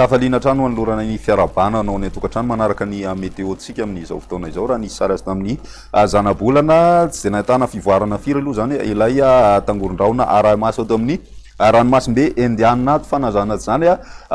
Kafaliana trano anolorana ny fiarabana anao ny tokantrano manaraka ny météo-tsika amin'izao fotoana izao raha nisy sary azy tamin'ny zana-bolana tsy de nahitana fivoarana firy aloha zany ilay tangoron-drahona ara-maso ato amin'ny ranomasimbe Indianato fanazana zany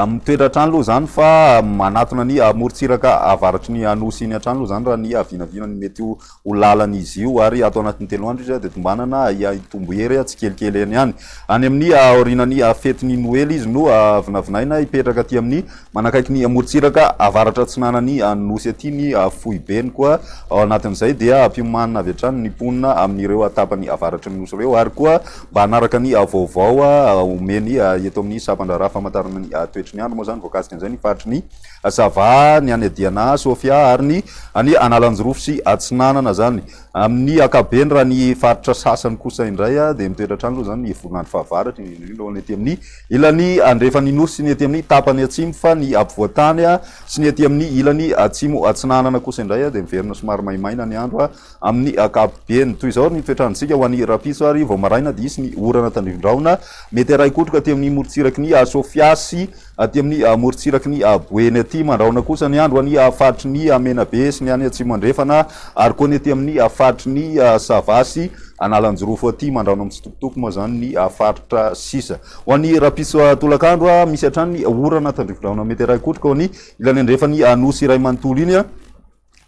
mitoetra trano aloha zany fa manatona ny morontsiraka avaratry ny anosy iny an-trano aloha zany raha ny avinavina ny mety ho lalan'izy io ary ato anatin'ny 3 andro izy de tombanana itombo hery tsy kelikely eny ihany any amin'ny aorinany fetiny noely izy no vinavinaina ipetraka aty amin'ny manakaiky ny morontsiraka avaratra tsinanany anosy aty ny fohibeny koa ao anatin'izay dia ampimanina avy hatrany ny ponina amin'ireo tapany avaratry ny nosy ireo ary koa mba hanaraka ny vaovao omeny eto amin'ny sapandraraha famantarana ny toetry ny andro moa zany voakasika an'izay ny faritry ny Sava ny any Diana Sofia ary ny any Analanjorofo sy Atsinanana zany amin'ny akabeny raha ny faritra sasany kosa indray de mitoetra trano aloha zany ny voronandro fahavaratra indrindra ho ny ety amin'ny ilany andrefany nosy sy ny ety amin'ny tapany atsimo fa ny ampovoantany sy ny ety amin'ny ilany atsimo Atsinanana kosa indray de miverina somary maimaina ny andro amin'ny akabeny toy izao ny toetrandrotsika ho an'ny rapiso ary vao maraina de isy ny orana tandrivondraona mety ray kotroka aty amin'ny morontsiraky ny Sofia sy aty amin'ny morontsiraky ny Boeny aty mandraona kosa ny andro any faritry ny Menabe sy ny any atsimo andrefana ary koa ny aty amin'ny faritry ny Sava sy Analanjorofo aty mandraona amin'ny tsitokotoko moa zany ny faritra sisa ho an'ny rapiso tolakandro misy hatrany orana tandrivondraona mety ray kotroka ho any ilany andrefany nosy iray manontolo iny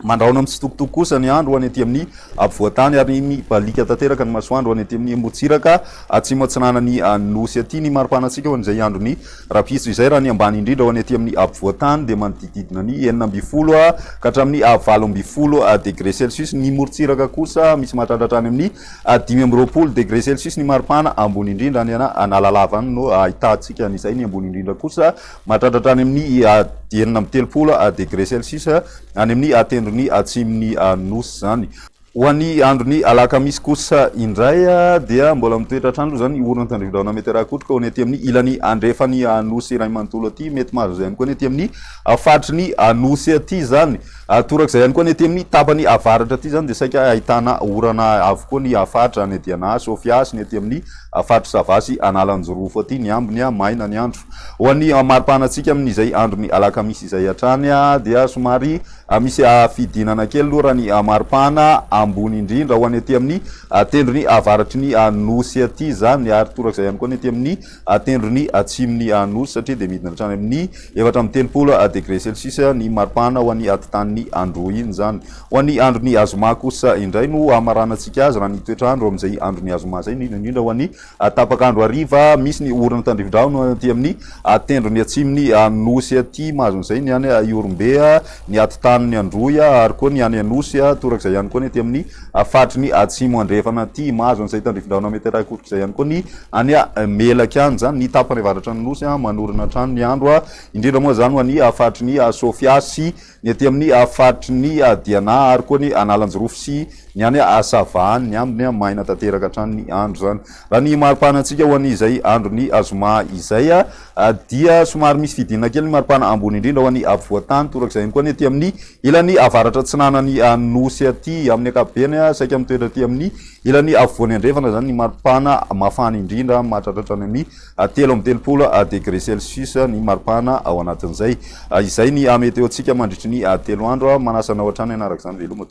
mandraona amin'ny tsitokotoko kosa ny andro any aty amin'ny ampovoantany ary mibalika tanteraka ny masoandro any aty amin'ny morontsiraka atsimo atsinana ny nosy aty ny maripanatsika ho an'izay andro ny rapiso izay raha ny ambany indrindra ho any aty amin'ny ampovoantany de manodididina ny 9 ka hatramin'ny 20 degré celsius ny morontsiraka kosa misy mahatratratra any amin'ny 5 degré celsius ny maripana ambony indrindra any analalava any no ahitantsika an'izay ny ambony indrindra kosa mahatratratra any amin'ny 9 degré celsius any amin'ny atendrony atsimony nosy zany ho an'ny androny alakamisy kosa indray dia mbola mitoetra trano zany orana tandrivondraona mety raha kotroka ho ny aty amin'ny ilany andrefany nosy iray manontolo aty mety mahazo zay ihany koa ny aty amin'ny faritry ny nosy aty zany torak'izay ihany koa ny aty amin'ny tapany avaratra aty zany de saika ahitana orana avokoa ny faritra ny Diana Sofia sy ny aty amin'ny faritry Sava sy Analanjorofo aty ny ambony maina ny andro ho an'ny maripanatsika amin'izay androny alakamisy izay hatrany dia somary misy fidinana kely aloha raha ny maripana ambony indrindra ho any aty amin'ny tendrony avaratry ny nosy aty zany ary torak'izay ihany koa ny aty amin'ny tendrony atsimony nosy satria de midina hatrany amin'ny 7 degré celsius ny maripana ho an'ny atitan'ny andro iny zany ho an'ny androny azoma kosa indray no amaranantsika azy raha ny toetrandro amin'izay androny azoma zay indrindra ho an'ny tapakandro ariva misy ny orana tandrivondraona aty amin'ny tendrony atsimony nosy aty mahazo an'izay ny any Iorombe ny atitan'ny androy ary koa ny any anosy torak'izay ihany koa ny aty amin'ny faritry ny atsimo andrefana aty mahazo an'izay tandrivondraona mety ray kotroka izay ihany koa ny any Melaky any zany ny tapany avaratra ny nosy manorina trano ny andro indrindra moa zany ho an'ny faritry ny Sofia sy ny aty amin'ny faritry ny Diana ary koa ny Analanjorofo sy ny any Sava ny ambony maina tanteraka hatrany ny andro zany raha ny maripanatsika ho an'izay androny azoma izay dia somary misy fidinana kely ny maripana ambony indrindra ho an'ny ampovoantany torak'izay ihany koa ny aty amin'ny ilany avaratra tsinanany nosy aty amin'ny akabeny saika mitoetra aty amin'ny ilany afovoany andrefana zany ny maripana mafana indrindra mahatratratra any amin'ny 3 degré celsius ny maripana ao anatin'izay izay ny météo-tsika mandritry ny 3 andro manasana hatrany anaraka zany veloma.